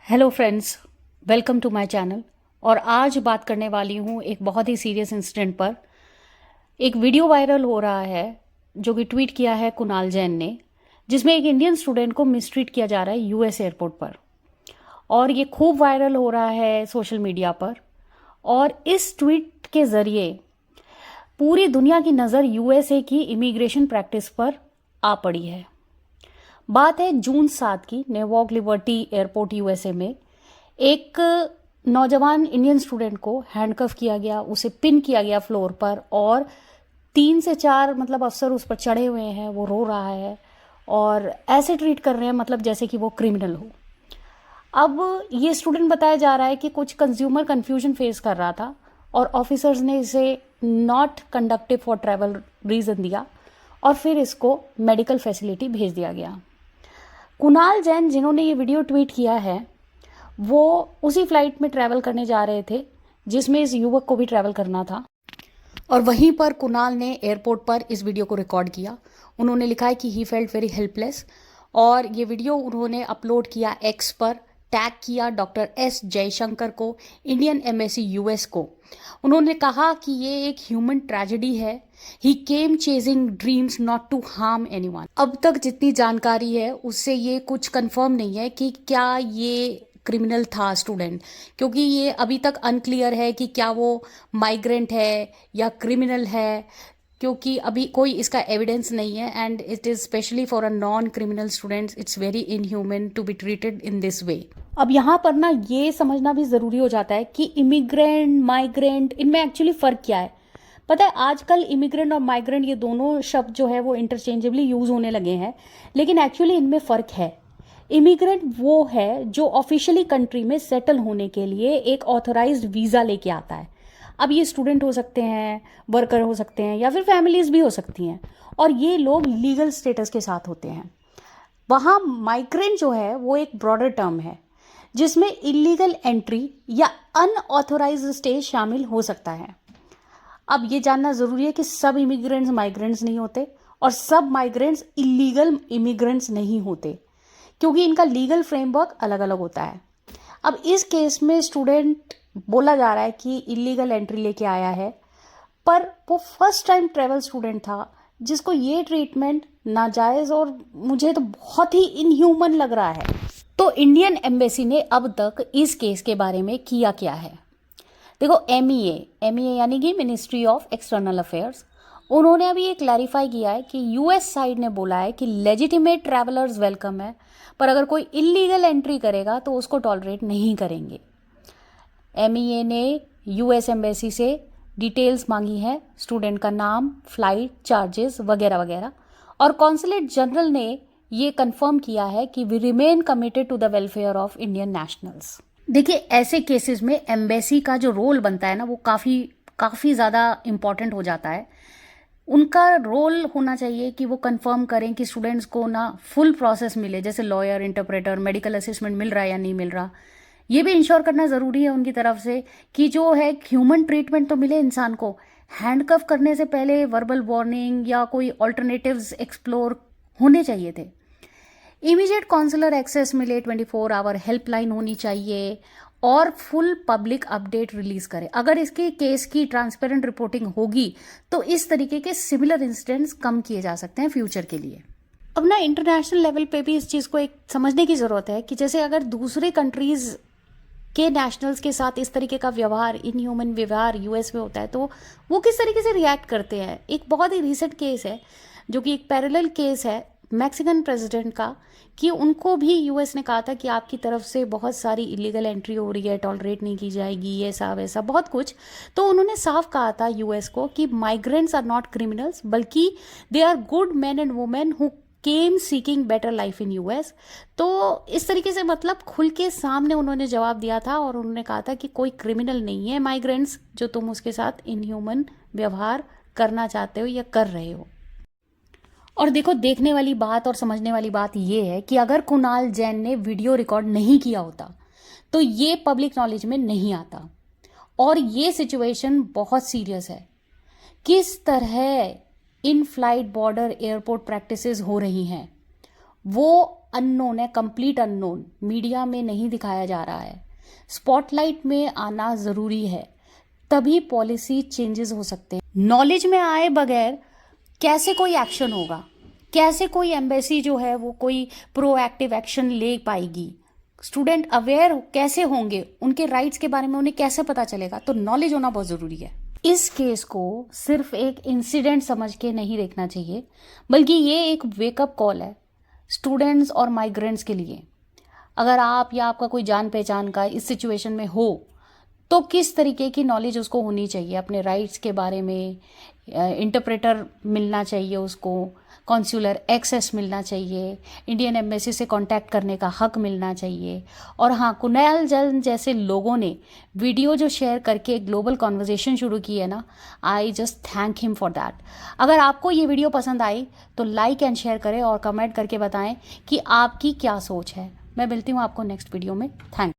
Hello friends, welcome to my channel. और आज बात करने वाली हूँ एक बहुत ही सीरियस इंसिडेंट पर। एक वीडियो वायरल हो रहा है जो कि ट्वीट किया है कुणाल जैन ने, जिसमें एक इंडियन स्टूडेंट को मिसट्रीट किया जा रहा है यूएस एयरपोर्ट पर। और ये खूब वायरल हो रहा है सोशल मीडिया पर। और इस ट्वीट के ज़रिए पूरी दुनिया की नज़र यूएसए की इमिग्रेशन प्रैक्टिस पर आ पड़ी है। बात है जून 7 की, नेवॉर्क लिबर्टी एयरपोर्ट यूएसए में एक नौजवान इंडियन स्टूडेंट को हैंडकफ किया गया, उसे पिन किया गया फ्लोर पर, और 3 से 4 अफसर उस पर चढ़े हुए हैं। वो रो रहा है और ऐसे ट्रीट कर रहे हैं मतलब जैसे कि वो क्रिमिनल हो। अब ये स्टूडेंट बताया जा रहा है कि कुछ कंज्यूमर कंफ्यूजन फेस कर रहा था और ऑफिसर्स ने इसे not conductive for travel reason दिया और फिर इसको मेडिकल फैसिलिटी भेज दिया गया। कुणाल जैन जिन्होंने ये वीडियो ट्वीट किया है वो उसी फ्लाइट में ट्रैवल करने जा रहे थे जिसमें इस युवक को भी ट्रैवल करना था। और वहीं पर कुणाल ने एयरपोर्ट पर इस वीडियो को रिकॉर्ड किया। उन्होंने लिखा है कि ही फेल्ट वेरी हेल्पलेस, और ये वीडियो उन्होंने अपलोड किया एक्स पर, टैग किया डॉक्टर एस जयशंकर को, इंडियन एम्बेसी यूएस को। उन्होंने कहा कि ये एक ह्यूमन ट्रेजेडी है। He came chasing dreams not to harm anyone. अब तक जितनी जानकारी है उससे ये कुछ कंफर्म नहीं है कि क्या ये क्रिमिनल था स्टूडेंट, क्योंकि ये अभी तक अनक्लियर है कि क्या वो माइग्रेंट है या क्रिमिनल है, क्योंकि अभी कोई इसका एविडेंस नहीं है। And it is specially for a non criminal students it's very inhuman to be treated in this way. अब यहाँ पर ना ये समझना भी ज़रूरी हो जाता है कि इमिग्रेंट माइग्रेंट इनमें एक्चुअली फ़र्क क्या है। पता है आजकल इमिग्रेंट और माइग्रेंट ये दोनों शब्द जो है वो इंटरचेंजेबली यूज़ होने लगे हैं, लेकिन एक्चुअली इनमें फ़र्क है। इमिग्रेंट वो है जो ऑफिशियली कंट्री में सेटल होने के लिए एक ऑथराइज्ड वीज़ा लेके आता है। अब ये स्टूडेंट हो सकते हैं, वर्कर हो सकते हैं, या फिर फैमिलीज भी हो सकती हैं, और ये लोग लीगल स्टेटस के साथ होते हैं। वहाँ माइग्रेंट जो है वो एक ब्रॉडर टर्म है जिसमें इलीगल एंट्री या अनऑथोराइज्ड स्टे शामिल हो सकता है। अब ये जानना ज़रूरी है कि सब इमिग्रेंट्स माइग्रेंट्स नहीं होते और सब माइग्रेंट्स इलीगल इमिग्रेंट्स नहीं होते, क्योंकि इनका लीगल फ्रेमवर्क अलग अलग होता है। अब इस केस में स्टूडेंट बोला जा रहा है कि इलीगल एंट्री लेके आया है, पर वो फर्स्ट टाइम ट्रेवल स्टूडेंट था जिसको ये ट्रीटमेंट नाजायज़ और मुझे तो बहुत ही इनह्यूमन लग रहा है। तो इंडियन एम्बेसी ने अब तक इस केस के बारे में किया क्या है। देखो, एमईए यानी कि मिनिस्ट्री ऑफ एक्सटर्नल अफेयर्स, उन्होंने अभी ये क्लैरिफाई किया है कि यूएस साइड ने बोला है कि लेजिटिमेट ट्रैवलर्स वेलकम है, पर अगर कोई इलीगल एंट्री करेगा तो उसको टॉलरेट नहीं करेंगे। एमईए ने यूएस एम्बेसी से डिटेल्स मांगी है, स्टूडेंट का नाम, फ्लाइट चार्जेस वगैरह वगैरह, और कॉन्सुलेट जनरल ने ये कंफर्म किया है कि we remain committed to the welfare of Indian nationals. देखिए, ऐसे केसेस में एम्बेसी का जो रोल बनता है ना वो काफ़ी ज़्यादा इम्पॉर्टेंट हो जाता है। उनका रोल होना चाहिए कि वो कंफर्म करें कि स्टूडेंट्स को ना फुल प्रोसेस मिले, जैसे लॉयर, इंटरप्रेटर, मेडिकल असिस्टेंट मिल रहा है या नहीं मिल रहा। ये भी इंश्योर करना ज़रूरी है उनकी तरफ से कि जो है ह्यूमन ट्रीटमेंट तो मिले इंसान को। हैंडकफ करने से पहले वर्बल वार्निंग या कोई ऑल्टरनेटिव्स एक्सप्लोर होने चाहिए थे। इमीडिएट कॉन्सुलर एक्सेस मिले, 24 आवर हेल्पलाइन होनी चाहिए, और फुल पब्लिक अपडेट रिलीज करें। अगर इसके केस की ट्रांसपेरेंट रिपोर्टिंग होगी तो इस तरीके के सिमिलर इंसिडेंट्स कम किए जा सकते हैं फ्यूचर के लिए। अब ना इंटरनेशनल लेवल पे भी इस चीज़ को एक समझने की ज़रूरत है कि जैसे अगर दूसरे कंट्रीज़ के नेशनल्स के साथ इस तरीके का व्यवहार, इनह्यूमन व्यवहार यूएस में होता है तो वो किस तरीके से रिएक्ट करते हैं। एक बहुत ही रीसेंट केस है जो कि एक पैरेलल केस है मैक्सिकन प्रेसिडेंट का, कि उनको भी यूएस ने कहा था कि आपकी तरफ से बहुत सारी इलीगल एंट्री हो रही है, टॉलरेट नहीं की जाएगी, ये सब ऐसा बहुत कुछ। तो उन्होंने साफ कहा था यूएस को कि माइग्रेंट्स आर नॉट क्रिमिनल्स, बल्कि they are good man and women who came seeking better life in US. तो इस तरीके से मतलब खुल के सामने उन्होंने जवाब दिया था और उन्होंने कहा था कि कोई क्रिमिनल नहीं है माइग्रेंट्स जो तुम उसके साथ इनह्यूमन व्यवहार करना चाहते हो या कर रहे हो। और देखो, देखने वाली बात और समझने वाली बात ये है कि अगर कुणाल जैन ने वीडियो रिकॉर्ड नहीं किया होता तो ये पब्लिक नॉलेज में नहीं आता। और ये सिचुएशन बहुत सीरियस है। किस तरह in flight border airport practices हो रही हैं वो अननोन है, कंप्लीट अननोन, मीडिया में नहीं दिखाया जा रहा है। स्पॉटलाइट में आना ज़रूरी है, तभी पॉलिसी चेंजेस हो सकते हैं। नॉलेज में आए बगैर कैसे कोई एक्शन होगा, कैसे कोई एम्बेसी जो है वो कोई प्रोएक्टिव एक्शन ले पाएगी, स्टूडेंट अवेयर कैसे होंगे, उनके राइट्स के बारे में उन्हें कैसे पता चलेगा। तो नॉलेज होना बहुत ज़रूरी है। इस केस को सिर्फ एक इंसिडेंट समझ के नहीं देखना चाहिए, बल्कि ये एक वेकअप कॉल है स्टूडेंट्स और माइग्रेंट्स के लिए। अगर आप या आपका कोई जान पहचान का इस सिचुएशन में हो तो किस तरीके की नॉलेज उसको होनी चाहिए, अपने राइट्स के बारे में इंटरप्रेटर मिलना चाहिए, उसको कॉन्सुलर एक्सेस मिलना चाहिए, इंडियन एम्बेसी से कांटेक्ट करने का हक मिलना चाहिए। और हाँ, कुणाल जैन जैसे लोगों ने वीडियो जो शेयर करके एक ग्लोबल कॉन्वर्जेशन शुरू की है ना, I just thank him for that. अगर आपको ये वीडियो पसंद आई तो लाइक एंड शेयर करें और कमेंट करके बताएं कि आपकी क्या सोच है। मैं मिलती हूँ आपको नेक्स्ट वीडियो में। थैंक